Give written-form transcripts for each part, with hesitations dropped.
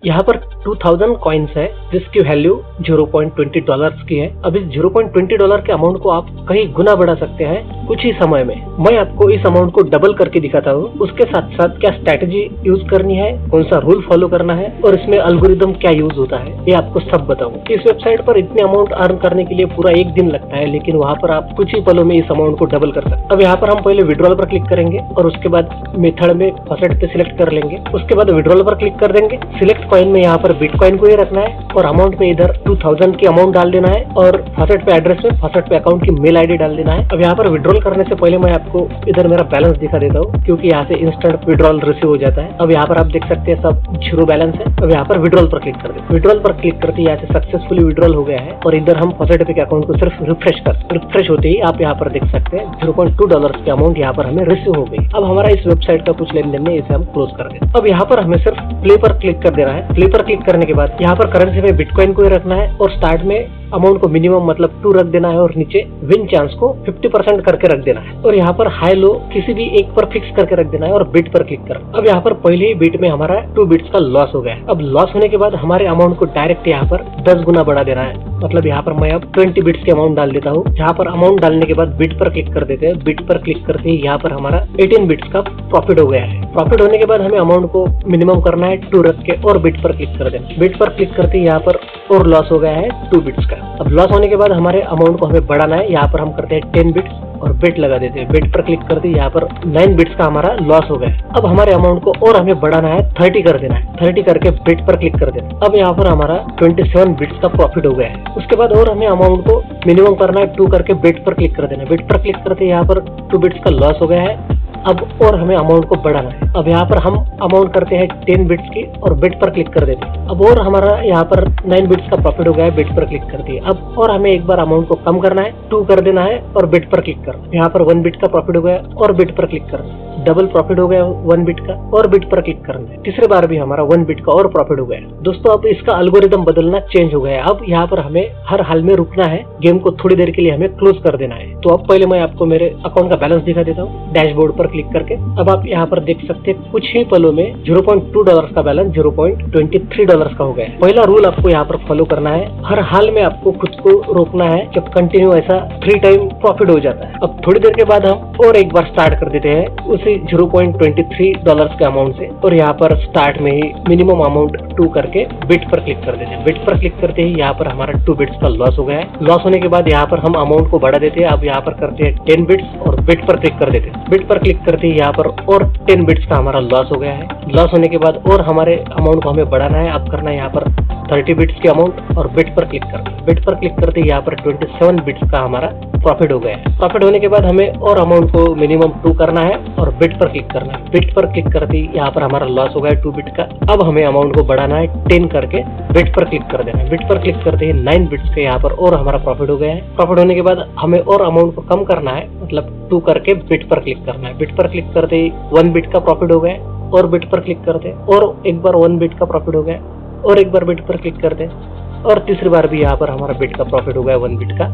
यहाँ पर 2000 कॉइन्स है जिसकी वैल्यू $0.20 की है। अब इस $0.20 के अमाउंट को आप कहीं गुना बढ़ा सकते हैं कुछ ही समय में। मैं आपको इस अमाउंट को डबल करके दिखाता हूँ। उसके साथ साथ क्या स्ट्रैटेजी यूज करनी है, कौन सा रूल फॉलो करना है और इसमें एल्गोरिदम क्या यूज होता है, ये आपको सब बताऊँ। इस वेबसाइट पर इतने अमाउंट अर्न करने के लिए पूरा एक दिन लगता है, लेकिन वहाँ पर आप कुछ ही पलों में इस अमाउंट को डबल कर सकते हैं। अब यहाँ पर हम पहले विड्रॉल पर क्लिक करेंगे और उसके बाद मेथड में फॉसेट पे सिलेक्ट कर लेंगे। उसके बाद विड्रॉल पर क्लिक कर देंगे। सिलेक्ट कॉइन में यहाँ पर बिटकॉइन को ही रखना है और अमाउंट में इधर 2000 की अमाउंट डाल देना है और फॉसेट पे एड्रेस में फॉसेट पे अकाउंट की मेल आईडी डाल देना है। अब यहाँ पर विड्रॉल करने से पहले मैं आपको इधर मेरा बैलेंस दिखा देता हूँ, क्योंकि यहाँ से इंस्टेंट विड्रॉल रिसीव हो जाता है। अब यहाँ पर आप देख सकते हैं सब 0 बैलेंस है। अब यहाँ पर विड्रॉल पर क्लिक कर दे। विड्रॉल पर क्लिक करते यहाँ से सक्सेसफुली विड्रॉल हो गया है और इधर हम फॉसेट पे के अकाउंट को सिर्फ रिफ्रेश होते ही आप यहाँ पर देख सकते हैं $0.2 की अमाउंट यहाँ पर हमें रिसीव हो गई। अब हमारा इस वेबसाइट का कुछ लेन देन नहीं, इसे हम क्लोज कर दें। अब यहाँ पर हमें सिर्फ प्ले पर क्लिक कर देना है। प्ले पर क्लिक करने के बाद यहाँ पर करेंसी में बिटकॉइन को ही रखना है और स्टार्ट में अमाउंट को मिनिमम मतलब 2 रख देना है और नीचे विन चांस को 50% करके रख देना है और यहाँ पर हाई लो किसी भी एक पर फिक्स करके रख देना है और बिट पर क्लिक करना। अब यहाँ पर पहले ही बिट में हमारा 2 बिट्स का लॉस हो गया है। अब लॉस होने के बाद हमारे अमाउंट को डायरेक्ट यहाँ पर 10 गुना बढ़ा देना है। मतलब यहाँ पर मैं अब 20 बिट्स की अमाउंट डाल देता हूँ। यहाँ पर अमाउंट डालने के बाद बिट पर क्लिक कर देते हैं। बिट पर क्लिक करते ही यहाँ पर हमारा 18 बिट्स का प्रॉफिट हो गया है। प्रॉफिट होने के बाद हमें अमाउंट को मिनिमम करना है 2 रख के और बिट पर क्लिक कर देना। बिट पर क्लिक करते ही यहाँ पर और लॉस हो गया है 2 बिट्स का। अब लॉस होने के बाद हमारे अमाउंट को हमें बढ़ाना है। यहाँ पर हम करते हैं 10 बिट्स और बिट लगा देते हैं। बिट पर क्लिक करते यहाँ पर 9 बिट्स का हमारा लॉस हो गया है। अब हमारे अमाउंट को और हमें बढ़ाना है 30 कर देना है। 30 करके बिट पर क्लिक कर देना। अब यहाँ पर हमारा 27 बिट्स का प्रॉफिट हो गया है। उसके बाद और हमें अमाउंट को मिनिमम करना है 2 करके बिट पर क्लिक कर देना। बिट पर क्लिक करते यहाँ पर 2 बिट्स का लॉस हो गया है। अब और हमें अमाउंट को बढ़ाना है। अब यहाँ पर हम अमाउंट करते हैं 10 बिट्स की और बिट पर क्लिक कर देते हैं। अब और हमारा यहाँ पर 9 बिट्स का प्रॉफिट हो गया है। बिट पर क्लिक करते हैं। अब और हमें एक बार अमाउंट को कम करना है, 2 कर देना है और बिट पर क्लिक करना है। यहाँ पर 1 बिट का प्रॉफिट हो गया और बिट पर क्लिक करना है। डबल प्रॉफिट हो गया 1 बिट का और बिट पर क्लिक करना है। तीसरे बार भी हमारा 1 बिट का और प्रॉफिट हो गया। दोस्तों अब इसका एल्गोरिदम बदलना चेंज हो गया है। अब यहाँ पर हमें हर हाल में रुकना है, गेम को थोड़ी देर के लिए हमें क्लोज कर देना है। तो अब पहले मैं आपको मेरे अकाउंट का बैलेंस दिखा देता हूँ डैशबोर्ड पर क्लिक करके। अब आप यहाँ पर देख सकते हैं कुछ ही पलों में $0.2 का बैलेंस $0.23 का हो गया है। पहला रूल आपको यहाँ पर फॉलो करना है, हर हाल में आपको खुद को रोकना है जब कंटिन्यू ऐसा 3 टाइम प्रॉफिट हो जाता है। अब थोड़ी देर के बाद हम और एक बार स्टार्ट कर देते हैं उसी $0.23 के अमाउंट से और यहाँ पर स्टार्ट में ही मिनिमम अमाउंट 2 करके बिट पर क्लिक कर देते हैं। बिट पर क्लिक करते ही यहाँ पर हमारा 2 बिट्स का लॉस हो गया है। लॉस होने के बाद यहाँ पर हम अमाउंट को बढ़ा देते हैं। अब यहाँ पर करते हैं 10 बिट्स और बिट पर क्लिक कर देते हैं। बिट पर क्लिक करते ही यहाँ पर और 10 बिट्स का हमारा लॉस हो गया है। लॉस होने के बाद और हमारे अमाउंट को हमें बढ़ाना है। अब करना है यहाँ पर 30 बिट्स की अमाउंट और बिट पर क्लिक करना है। बिट पर क्लिक करते ही यहाँ पर 27 बिट्स का हमारा प्रॉफिट हो गया है। प्रॉफिट होने के बाद हमें और अमाउंट को मिनिमम 2 करना है और बिट पर क्लिक करना है। बिट पर क्लिक करते ही यहाँ पर हमारा लॉस हो गया 2 बिट का। अब हमें अमाउंट को बढ़ाना है 10 करके बिट पर क्लिक कर देना है। बिट पर क्लिक करते ही 9 बिट्स के यहाँ पर और हमारा प्रॉफिट हो गया है। प्रॉफिट होने के बाद हमें और अमाउंट को कम करना है, मतलब 2 करके बिट पर क्लिक करना है। बिट पर क्लिक करते ही 1 बिट का प्रॉफिट हो गया और बिट पर क्लिक करते और एक बार 1 बिट का प्रॉफिट हो गया और एक बार बिट पर क्लिक करते और तीसरी बार भी यहाँ पर हमारा बिट का प्रॉफिट हो गया 1 बिट का।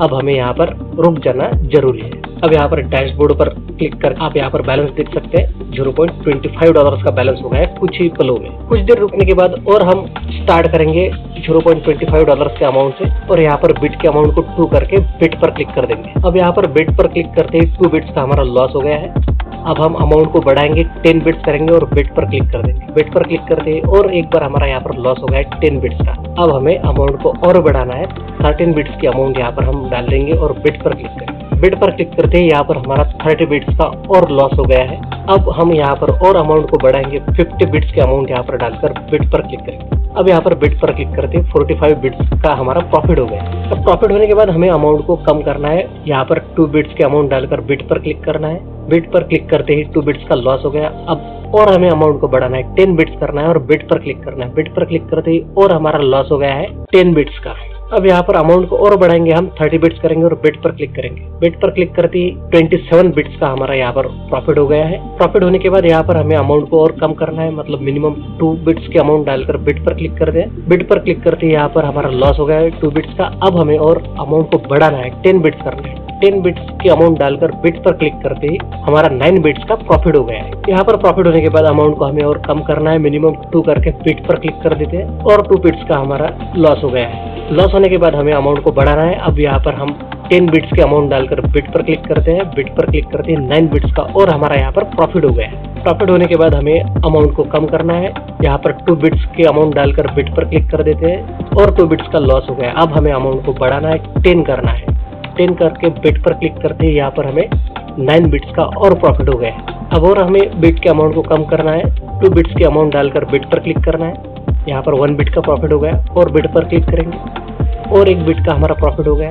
अब हमें यहाँ पर रुक जाना जरूरी है। अब यहाँ पर डैशबोर्ड पर क्लिक कर आप यहाँ पर बैलेंस देख सकते हैं $0.25 का बैलेंस हो गया है कुछ ही पलों में। कुछ देर रुकने के बाद और हम स्टार्ट करेंगे $0.25 के अमाउंट से और यहाँ पर बिट के अमाउंट को 2 करके बिट पर क्लिक कर देंगे। अब यहाँ पर बिट पर क्लिक करते ही 2 बिट्स का हमारा लॉस हो गया है। अब हम अमाउंट को बढ़ाएंगे 10 बिट्स करेंगे और बिट पर क्लिक कर देंगे। बिट पर क्लिक करते ही और एक बार हमारा यहाँ पर लॉस हो गया है 10 बिट्स का। अब हमें अमाउंट को और बढ़ाना है 13 बिट्स की अमाउंट यहाँ पर हम डाल देंगे और बिट पर क्लिक करेंगे। बिट पर क्लिक करते ही यहाँ पर हमारा 30 बिट्स का और लॉस हो गया है। अब हम यहाँ पर और अमाउंट को बढ़ाएंगे 50 बिट्स की अमाउंट यहाँ पर डालकर बिट पर क्लिक करेंगे। अब यहाँ पर बिट पर क्लिक करते 45 बिट्स का हमारा प्रॉफिट हो गया। अब प्रॉफिट होने के बाद हमें अमाउंट को कम करना है। यहाँ पर 2 बिट्स के अमाउंट डालकर बिट पर क्लिक करना है। बिट पर क्लिक करते ही 2 बिट्स का लॉस हो गया। अब और हमें अमाउंट को बढ़ाना है 10 बिट्स करना है और बिट पर क्लिक करना है। बिट पर क्लिक करते ही और हमारा लॉस हो गया है 10 बिट्स का। अब यहाँ पर अमाउंट को और बढ़ाएंगे हम, 30 बिट्स करेंगे और बिट पर क्लिक करेंगे। बिट पर क्लिक करते ही 27 बिट्स का हमारा यहाँ पर प्रॉफिट हो गया है। प्रॉफिट होने के बाद यहाँ पर हमें अमाउंट को और कम करना है, मतलब मिनिमम 2 बिट्स के अमाउंट डालकर बिट पर क्लिक कर दें। बिट पर क्लिक करते ही यहाँ पर हमारा लॉस हो गया है 2 बिट्स का। अब हमें और अमाउंट को बढ़ाना है, 10 बिट्स करना है। 10 बिट्स की अमाउंट डालकर बिट पर क्लिक करते ही हमारा 9 बिट्स का प्रॉफिट हो गया है। यहाँ पर प्रॉफिट होने के बाद अमाउंट को हमें और कम करना है, मिनिमम 2 करके बिट पर क्लिक कर देते हैं और 2 बिट्स का हमारा लॉस हो गया है। लॉस होने के बाद हमें अमाउंट को बढ़ाना है। अब यहाँ पर हम 10 बिट्स के अमाउंट डालकर बिट पर क्लिक करते हैं। बिट पर क्लिक करते हैं 9 बिट्स का और हमारा यहाँ पर प्रॉफिट हो गया है। प्रॉफिट होने के बाद हमें अमाउंट को कम करना है। यहाँ पर 2 बिट्स के अमाउंट डालकर बिट पर क्लिक कर देते हैं और 2 बिट्स का लॉस हो गया। अब हमें अमाउंट को बढ़ाना है, 10 करना है। 10 करके बिट पर क्लिक करते हैं, यहाँ पर हमें 9 बिट्स का और प्रॉफिट हो गया है। अब और हमें बिट के अमाउंट को कम करना है, 2 बिट्स के अमाउंट डालकर बिट पर क्लिक करना है। यहाँ पर 1 बिट का प्रॉफिट हो गया और बिट पर क्लिक करेंगे और 1 बिट का हमारा प्रॉफिट हो गया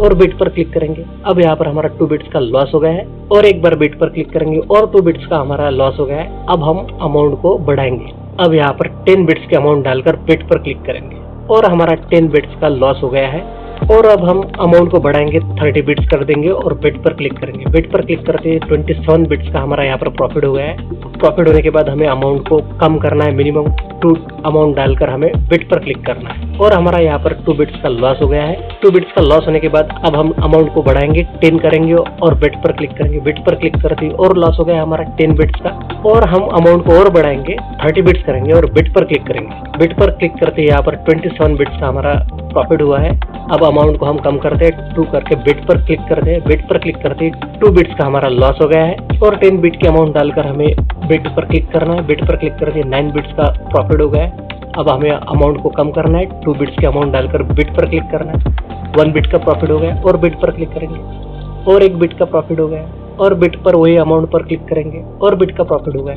और बिट पर क्लिक करेंगे। अब यहाँ पर हमारा 2 बिट्स का लॉस हो गया है और एक बार बिट पर क्लिक करेंगे और 2 बिट्स का हमारा लॉस हो गया है। अब हम अमाउंट को बढ़ाएंगे। अब यहाँ पर 10 बिट्स के अमाउंट डालकर बिट पर क्लिक करेंगे और हमारा 10 बिट्स का लॉस हो गया है। और अब हम अमाउंट को बढ़ाएंगे, 30 बिट्स कर देंगे और बिट पर क्लिक करेंगे। बिट पर क्लिक करते ही 27 बिट्स का हमारा यहाँ पर प्रॉफिट हो गया है। प्रॉफिट होने के बाद हमें अमाउंट को कम करना है, मिनिमम 2 अमाउंट डालकर हमें बिट पर क्लिक करना है और हमारा यहाँ पर 2 बिट्स का लॉस हो गया है। 2 बिट्स का लॉस होने के बाद अब हम अमाउंट को बढ़ाएंगे, 10 करेंगे और बिट पर क्लिक करेंगे। बिट पर क्लिक करते ही और लॉस हो गया हमारा 10 बिट्स का और हम अमाउंट को और बढ़ाएंगे, 30 बिट्स करेंगे और बिट पर क्लिक करेंगे। बिट पर क्लिक करते ही यहाँ पर 27 बिट्स का हमारा प्रॉफिट हुआ है। अब अमाउंट को हम कम करते हैं, 2 करके बिट पर क्लिक करते हैं। बिट पर क्लिक करते ही 2 बिट्स का हमारा लॉस हो गया है और 10 बिट के अमाउंट डालकर हमें बिट पर क्लिक करना है। बिट पर क्लिक करते ही 9 बिट्स का प्रॉफिट हो गया है। अब हमें अमाउंट को कम करना है, 2 बिट्स के अमाउंट डालकर बिट पर क्लिक करना है। 1 बिट का प्रॉफिट हो गया और बिट पर क्लिक करेंगे और 1 बिट का प्रॉफिट हो गया और बिट पर वही अमाउंट पर क्लिक करेंगे और बिट का प्रॉफिट हो गया।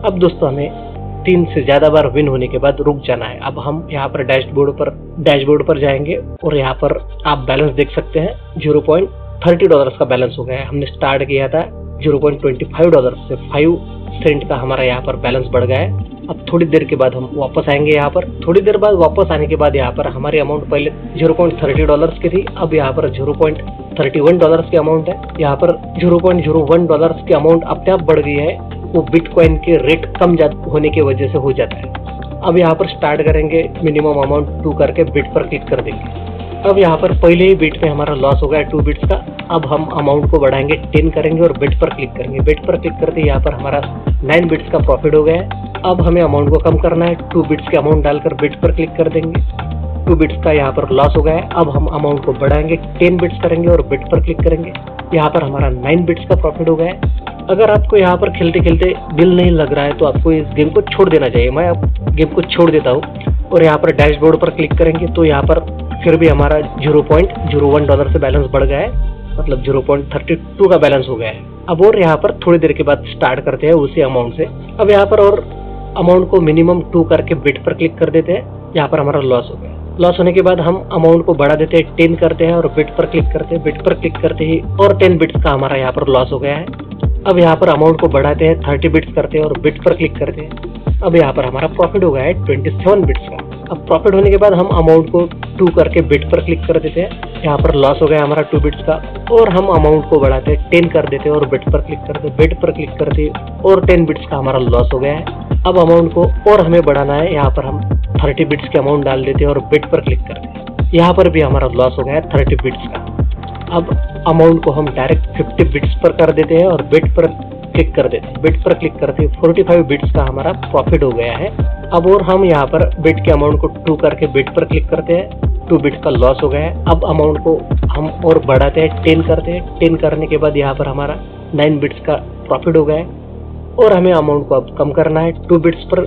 अब दोस्तों हमें 3 से ज्यादा बार विन होने के बाद रुक जाना है। अब हम यहाँ पर डैशबोर्ड पर जाएंगे और यहाँ पर आप बैलेंस देख सकते हैं, $0.30 का बैलेंस हो गया है। हमने स्टार्ट किया था $0.25 से 5 सेंट का हमारा यहाँ पर बैलेंस बढ़ गया है। अब थोड़ी देर के बाद हम वापस आएंगे। यहाँ पर थोड़ी देर बाद वापस आने के बाद यहाँ पर हमारी अमाउंट पहले $0.30 की थी, अब यहाँ पर $0.31 की अमाउंट है। यहाँ पर $0.01 की अमाउंट अपने आप बढ़ गई है, वो बिटकॉइन के रेट कम होने की वजह से हो जाता है। अब यहाँ पर स्टार्ट करेंगे, मिनिमम अमाउंट 2 करके बिट पर क्लिक कर देंगे। अब यहाँ पर पहले ही बिट में हमारा लॉस हो गया 2 बिट्स का। अब हम अमाउंट को बढ़ाएंगे, 10 करेंगे और बिट पर क्लिक करेंगे। बिट पर क्लिक करते यहाँ पर हमारा 9 बिट्स का प्रॉफिट हो गया है। अब हमें अमाउंट को कम करना है, 2 बिट्स के अमाउंट डालकर बिट पर क्लिक कर देंगे। 2 बिट्स का यहाँ पर लॉस हो गया है। अब हम अमाउंट को बढ़ाएंगे, 10 बिट्स करेंगे और बिट पर क्लिक करेंगे। यहाँ पर हमारा 9 बिट्स का प्रॉफिट हो गया है। अगर आपको यहाँ पर खेलते खेलते दिल नहीं लग रहा है तो आपको इस गेम को छोड़ देना चाहिए। मैं अब गेम को छोड़ देता हूँ और यहाँ पर डैशबोर्ड पर क्लिक करेंगे तो यहाँ पर फिर भी हमारा $0.01 से बैलेंस बढ़ गया है, मतलब 0.32 का बैलेंस हो गया है। अब और यहाँ पर थोड़ी देर के बाद स्टार्ट करते हैं उसी अमाउंट से। अब यहाँ पर और अमाउंट को मिनिमम 2 करके बिट पर क्लिक कर देते हैं। यहाँ पर हमारा लॉस हो गया। लॉस होने के बाद हम अमाउंट को बढ़ा देते हैं, 10 करते हैं और बिट पर क्लिक करते हैं। बिट पर क्लिक करते ही और 10 बिट्स का हमारा यहाँ पर लॉस हो गया है। अब यहाँ पर अमाउंट को बढ़ाते हैं, 30 बिट्स करते हैं और बिट पर क्लिक करते हैं। अब यहाँ पर हमारा प्रॉफिट हो गया है 27 बिट्स का। अब प्रॉफिट होने के बाद हम अमाउंट को 2 करके बिट पर क्लिक कर देते हैं। यहाँ पर लॉस हो गया हमारा 2 बिट्स का और हम अमाउंट को बढ़ाते हैं, 10 कर देते हैं और बिट पर क्लिक करते हैं। बिट पर क्लिक करते और 10 बिट्स का हमारा लॉस हो गया है। अब अमाउंट को और हमें बढ़ाना है, यहाँ पर हम 30 बिट्स के अमाउंट डाल देते हैं और बिट पर क्लिक करते हैं। यहाँ पर भी हमारा लॉस हो गया है 30 बिट्स का। अब अमाउंट को हम डायरेक्ट 50 बिट्स पर कर देते हैं और बिट पर क्लिक कर देते हैं। बिट पर क्लिक करते ही 45 बिट्स का हमारा प्रॉफिट हो गया है। अब और हम यहाँ पर बिट के अमाउंट को 2 करके बिट पर क्लिक करते हैं, 2 बिट्स का लॉस हो गया है। अब अमाउंट को हम और बढ़ाते हैं, 10 करते हैं। 10 करने के बाद यहाँ पर हमारा 9 बिट्स का प्रॉफिट हो गया है और हमें अमाउंट को अब कम करना है, 2 बिट्स पर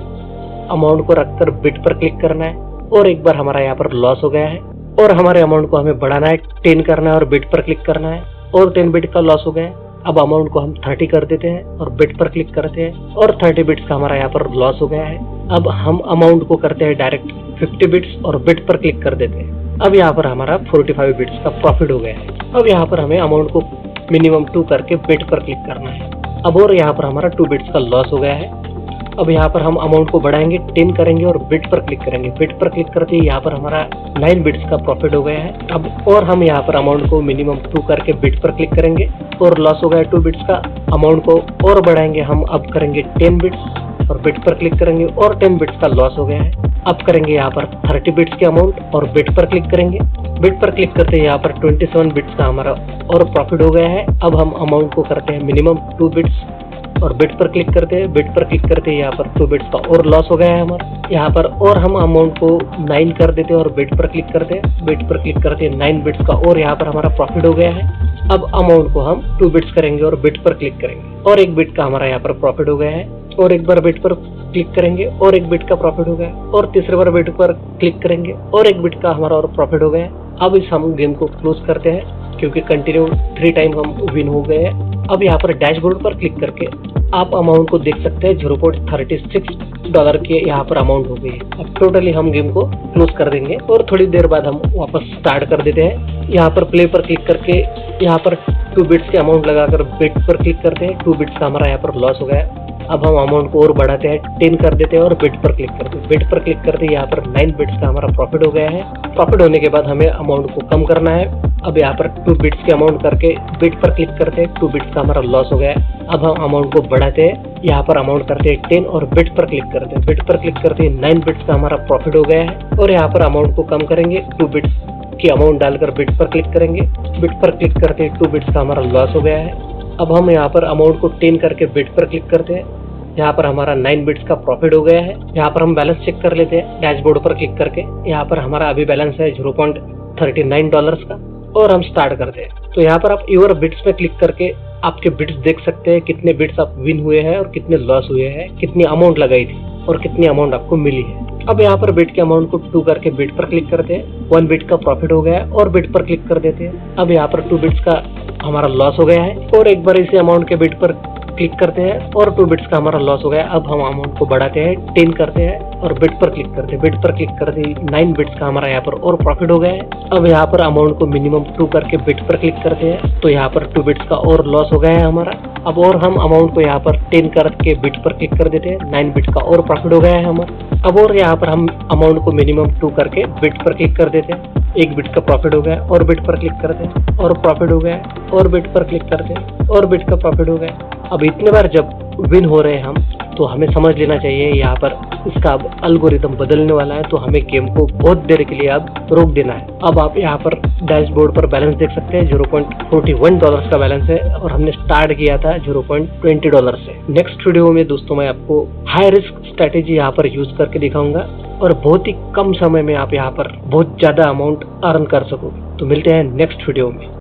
अमाउंट को रखकर बिट पर क्लिक करना है और एक बार हमारा यहाँ पर लॉस हो गया है और हमारे अमाउंट को हमें बढ़ाना है, 10 करना है और बिट पर क्लिक करना है और 10 बिट का लॉस हो गया है। अब अमाउंट को हम 30 कर देते हैं और बिट पर क्लिक करते हैं और 30 बिट्स का हमारा यहाँ पर लॉस हो गया है। अब हम अमाउंट को करते हैं डायरेक्ट 50 बिट्स और बिट पर क्लिक कर देते हैं। अब यहाँ पर हमारा 45 बिट्स का प्रॉफिट हो गया है। अब यहाँ पर हमें अमाउंट को मिनिमम 2 करके बिट पर क्लिक करना है। अब और यहाँ पर हमारा 2 बिट्स का लॉस हो गया है अब यहाँ पर हम अमाउंट को बढ़ाएंगे, 10 करेंगे और बिट पर क्लिक करेंगे। बिट पर क्लिक करते ही यहाँ पर हमारा 9 बिट्स का प्रॉफिट हो गया है। अब और हम यहाँ पर अमाउंट को मिनिमम 2 करके बिट पर क्लिक करेंगे और लॉस हो गया 2 बिट्स का। अमाउंट को और बढ़ाएंगे, हम अब करेंगे 10 बिट्स और बिट पर क्लिक करेंगे और 10 बिट्स का लॉस हो गया है। अब करेंगे यहाँ पर 30 बिट्स के अमाउंट और बिट पर क्लिक करेंगे। बिट पर क्लिक करते ही यहाँ पर 27 बिट्स का हमारा और प्रॉफिट हो गया है। अब हम अमाउंट को करते हैं मिनिमम 2 बिट्स और बिट पर क्लिक करते हैं। बिट पर क्लिक करते हैं यहाँ पर 2 बिट्स का और लॉस हो गया है हमारा। यहाँ पर और हम अमाउंट को 9 कर देते हैं और बिट पर क्लिक करते हैं। बिट पर क्लिक करते हैं 9 बिट्स का और यहाँ पर हमारा प्रॉफिट हो गया है। अब अमाउंट को हम 2 बिट्स करेंगे और बिट पर क्लिक करेंगे और 1 बिट का हमारा यहाँ पर प्रॉफिट हो गया है। और एक बार बिट पर क्लिक करेंगे और 1 बिट का प्रॉफिट हो गया और तीसरे बार बिट पर क्लिक करेंगे और 1 बिट का हमारा और प्रॉफिट हो गया। अब इस हम गेम को क्लोज करते हैं क्योंकि कंटिन्यू 3 टाइम हम विन हो गए हैं। अब यहाँ पर डैशबोर्ड पर क्लिक करके आप अमाउंट को देख सकते हैं। $0.36 की यहाँ पर अमाउंट हो गई है। अब टोटली हम गेम को क्लोज कर देंगे और थोड़ी देर बाद हम वापस स्टार्ट कर देते हैं। यहाँ पर प्ले पर क्लिक करके यहाँ पर 2 बिट्स के अमाउंट लगाकर बिट पर क्लिक करते हैं। 2 बिट्स का हमारा यहाँ पर लॉस हो गया है। अब हम अमाउंट को और बढ़ाते हैं, 10 कर देते हैं और बिट पर क्लिक करते हैं। बिट पर क्लिक करते हैं यहाँ पर 9 बिट्स का हमारा प्रॉफिट हो गया है। प्रॉफिट होने के बाद हमें अमाउंट को कम करना है। अब यहाँ पर 2 बिट्स के अमाउंट करके बिट पर क्लिक करते हैं। 2 बिट्स का हमारा लॉस हो गया है। अब हम अमाउंट को बढ़ाते हैं, यहाँ पर अमाउंट करते हैं 10 और बिट पर क्लिक करते हैं। बिट पर क्लिक करते हैं 9 बिट्स का हमारा प्रॉफिट हो गया है। और यहाँ पर अमाउंट को कम करेंगे, 2 बिट्स की अमाउंट डालकर बिट पर क्लिक करेंगे। बिट पर क्लिक करते हैं 2 बिट्स का हमारा लॉस हो गया है। अब हम यहाँ पर अमाउंट को 10 करके बिट पर क्लिक करते हैं। यहाँ पर हमारा 9 बिट्स का प्रॉफिट हो गया है। यहाँ पर हम बैलेंस चेक कर लेते हैं डैशबोर्ड पर क्लिक करके। यहाँ पर हमारा अभी बैलेंस है $0.39 का और हम स्टार्ट करते हैं। तो यहाँ पर आप योर बिट्स पे क्लिक करके आपके बिट्स देख सकते हैं, कितने बिट्स आप विन हुए हैं और कितने लॉस हुए हैं, कितनी अमाउंट लगाई थी और कितनी अमाउंट आपको मिली है। अब यहाँ पर बिट के अमाउंट को 2 करके बिट पर क्लिक करते हैं। 1 बिट का प्रॉफिट हो गया है और बिट पर क्लिक कर देते हैं। अब यहाँ पर 2 बिट्स का हमारा लॉस हो गया है और एक बार इसी अमाउंट के बिट पर क्लिक करते हैं और 2 बिट्स का हमारा लॉस हो गया। अब हम अमाउंट को बढ़ाते हैं, 10 करते हैं और बिट पर क्लिक करते हैं। बिट पर क्लिक करते ही 9 बिट्स का हमारा यहाँ पर और प्रॉफिट हो गया है। अब यहाँ पर अमाउंट को मिनिमम 2 करके बिट पर क्लिक करते हैं तो यहाँ पर 2 बिट्स का और लॉस हो गया है हमारा। अब और हम अमाउंट को यहाँ पर 10 करके बिट पर क्लिक कर देते हैं। 9 बिट्स का और प्रॉफिट हो गया है हमारा। अब और यहाँ पर हम अमाउंट को मिनिमम 2 करके बिट पर क्लिक कर देते हैं। 1 बिट का प्रॉफिट हो गया और बिट पर क्लिक करते हैं और प्रॉफिट हो गया और बिट पर क्लिक करते हैं और बिट का प्रॉफिट हो गया। अब इतने बार जब विन हो रहे हैं हम, तो हमें समझ लेना चाहिए यहाँ पर इसका अब एल्गोरिदम बदलने वाला है, तो हमें गेम को बहुत देर के लिए अब रोक देना है। अब आप यहाँ पर डैशबोर्ड पर बैलेंस देख सकते हैं, $0.41 का बैलेंस है और हमने स्टार्ट किया था $0.20 से। नेक्स्ट वीडियो में दोस्तों मैं आपको हाई रिस्क स्ट्रेटेजी यहाँ पर यूज करके दिखाऊंगा और बहुत ही कम समय में आप यहाँ पर बहुत ज्यादा अमाउंट अर्न कर सकोगे। तो मिलते हैं नेक्स्ट वीडियो में।